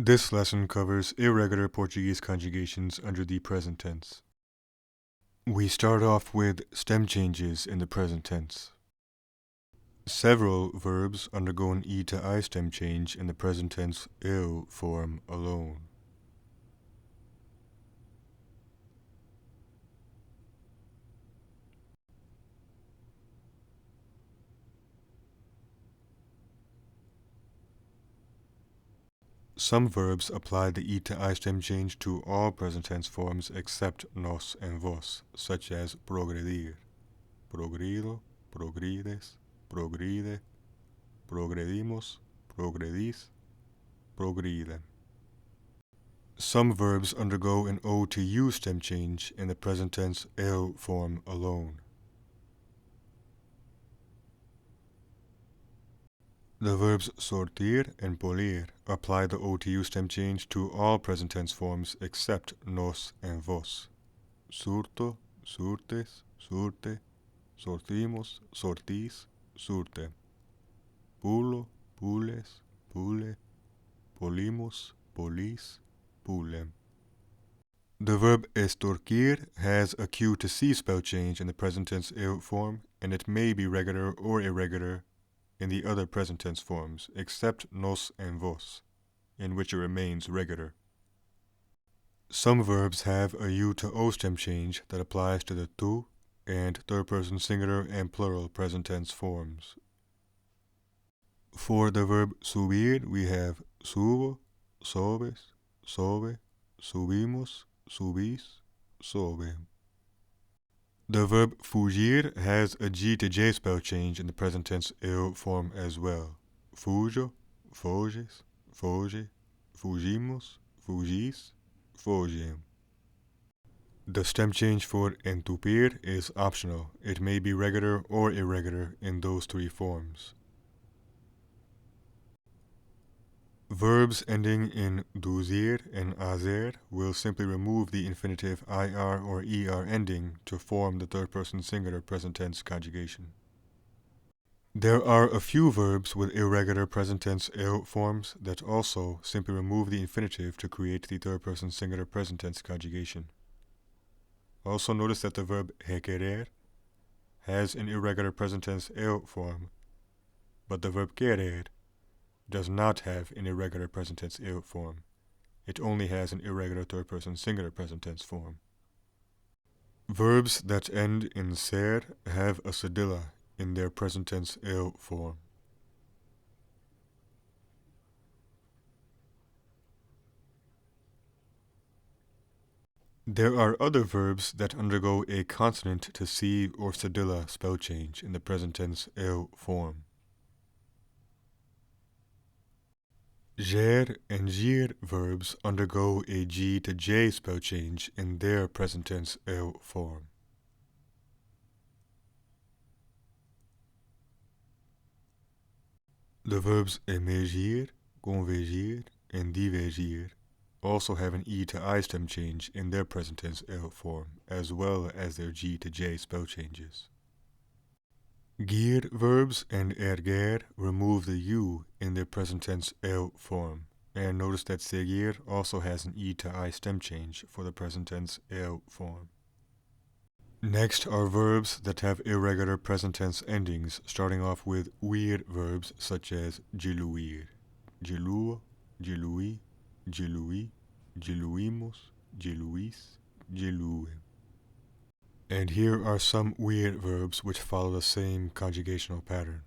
This lesson covers irregular Portuguese conjugations under the present tense. We start off with stem changes in the present tense. Several verbs undergo an E to I stem change in the present tense eu form alone. Some verbs apply the E to I stem change to all present tense forms except nos and vos, such as progredir, progrido, progrides, progride, progredimos, progredis, progride. Some verbs undergo an O to U stem change in the present tense eu form alone. The verbs sortir and polir apply the O to U stem change to all present tense forms except nos and vos. Surto, surtes, surte, sortimos, sortis, surte. Pulo, pules, pule, polimos, polis, pule. The verb extorquir has a Q to C spell change in the present tense eu form, and it may be regular or irregular in the other present tense forms, except nos and vos, in which it remains regular. Some verbs have a U to O stem change that applies to the tu and third person singular and plural present tense forms. For the verb subir, we have subo, sobes, sobe, subimos, subís, sobe. The verb fugir has a G to J spell change in the present tense eu form as well. Fujo, foges, foge, fugimos, fugis, foge. The stem change for entupir is optional. It may be regular or irregular in those three forms. Verbs ending in duzir and azer will simply remove the infinitive ir or er ending to form the third person singular present tense conjugation. There are a few verbs with irregular present tense eu forms that also simply remove the infinitive to create the third person singular present tense conjugation. Also notice that the verb requerer has an irregular present tense eu form, but the verb querer does not have an irregular present tense eu form. It only has an irregular third person singular present tense form. Verbs that end in ser have a cedilla in their present tense eu form. There are other verbs that undergo a consonant to C or cedilla spell change in the present tense eu form. Ger and gir verbs undergo a G to J spell change in their present tense eu form. The verbs emergir, convergir, and divergir also have an E to I stem change in their present tense eu form, as well as their G to J spell changes. Guir verbs and erguer remove the U in their present tense eu form, and notice that seguir also has an E to I stem change for the present tense eu form. Next are verbs that have irregular present tense endings, starting off with weird verbs such as diluir, diluo, diluí, diluí, diluimos, diluís, dilue. And here are some weird verbs which follow the same conjugational pattern.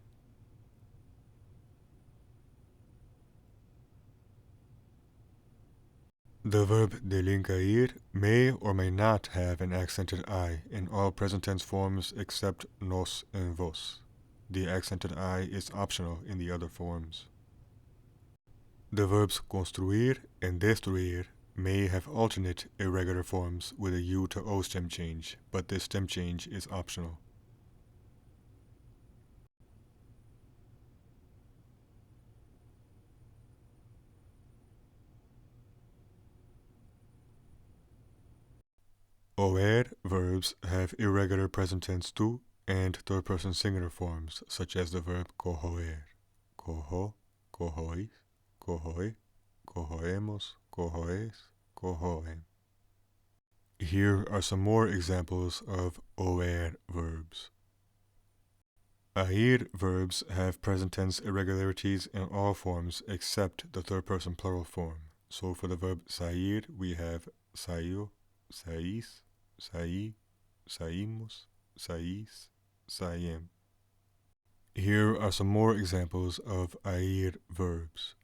The verb delinquir may or may not have an accented I in all present tense forms except nos and vos. The accented I is optional in the other forms. The verbs construir and destruir may have alternate irregular forms with a U to O stem change, but this stem change is optional. Oer verbs have irregular present tense tu and third person singular forms, such as the verb cohoer, coho, cohois, cohoi, cojoemos, cojoes, cojoem. Here are some more examples of oer verbs. Air verbs have present tense irregularities in all forms except the third person plural form. So for the verb sair, we have saiu, sais, saí, saímos, saís, saiem. Here are some more examples of air verbs.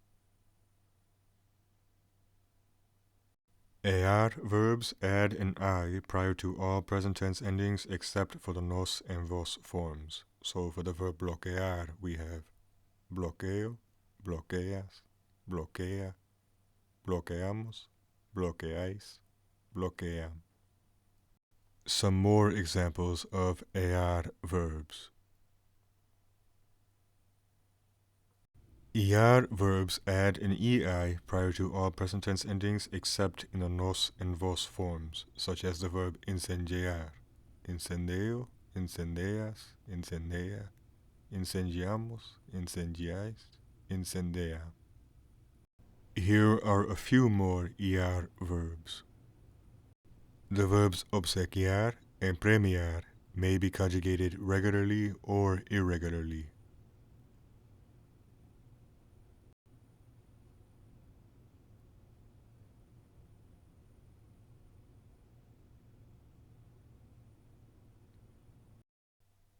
Ar verbs add an I prior to all present tense endings except for the nos and vos forms. So for the verb bloquear, we have bloqueo, bloqueas, bloquea, bloqueamos, bloqueáis, bloqueam. Some more examples of ar verbs. Er verbs add an ei prior to all present tense endings except in the nos and vos forms, such as the verb incendiar, incendeo, incendeas, incendea, incendiamos, incendiais, incendea. Here are a few more er verbs. The verbs obsequiar and premiar may be conjugated regularly or irregularly.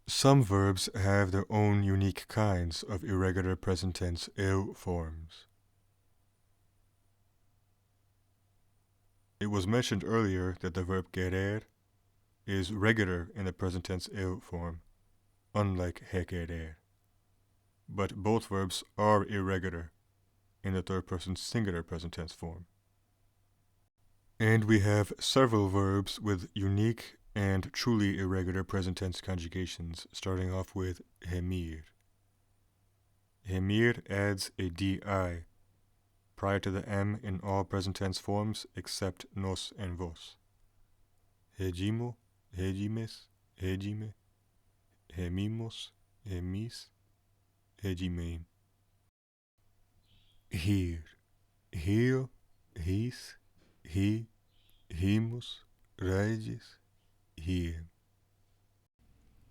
Some verbs have their own unique kinds of irregular present tense eu forms. It was mentioned earlier that the verb querer is regular in the present tense eu form, unlike requerer. But both verbs are irregular in the third person singular present tense form. And we have several verbs with unique and truly irregular present tense conjugations, starting off with gemir. Gemir adds a di prior to the m in all present tense forms except nos and vos. Regimo, regimes, regime, gemimos, gemis, regimem. Hir, hio, his, he, himos, reges, here.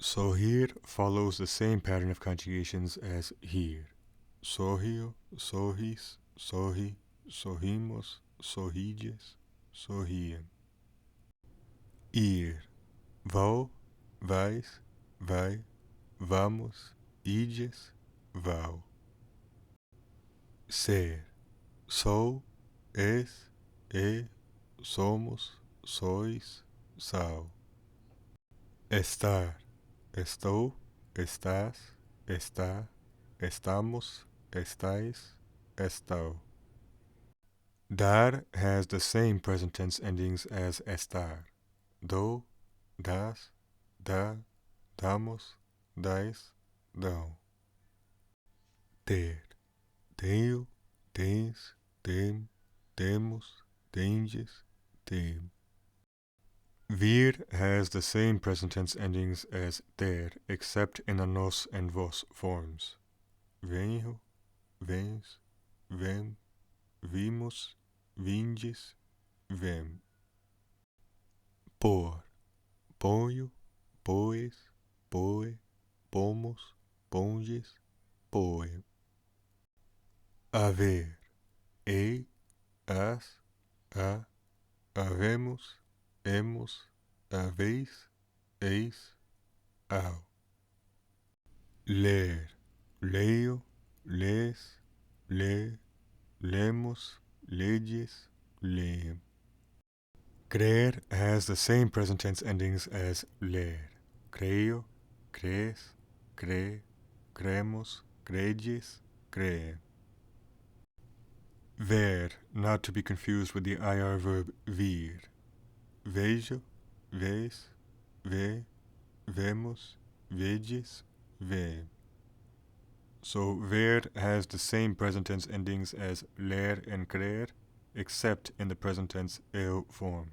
So here follows the same pattern of conjugations as here. Sohio, sohis, sohi, sohimos, sohiges, sohiem. Ir, vau, vais, vai, vamos, ides, vau. Ser, sou, es, somos, sois, são. Estar, estou, estás, está, estamos, estais, estão. Dar has the same present tense endings as estar. Do, das, dá, damos, dais, dão. Ter, tenho, tens, tem, temos, tendes, tem. Vir has the same present tense endings as ter, except in the nos and vos forms. Venho, vens, vem, vimos, vindes, vem. Por, ponho, poes, poe, pomos, ponges, poem. Haver, ei, as, a, havemos, hemos, haveis, eis, ao. Ler, leio, les, lê, lemos, ledes, leem. Crer has the same present tense endings as ler. Creo, crees, cree, cremos, credes, creem. Ver, not to be confused with the IR verb vir. Vejo, vês, vê, vemos, vedes, vêem. So ver has the same present tense endings as ler and crer, except in the present tense eu form.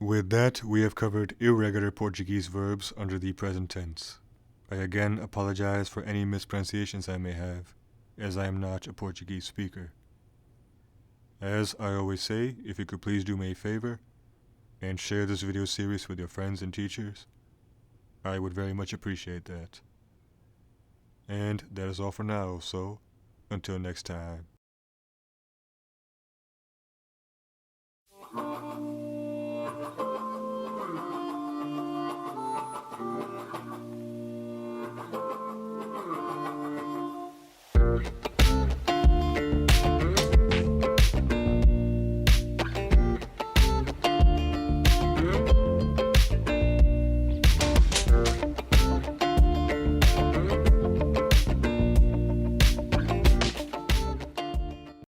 With that, we have covered irregular Portuguese verbs under the present tense. I again apologize for any mispronunciations I may have, as I am not a Portuguese speaker. As I always say, if you could please do me a favor and share this video series with your friends and teachers, I would very much appreciate that. And that is all for now, so until next time.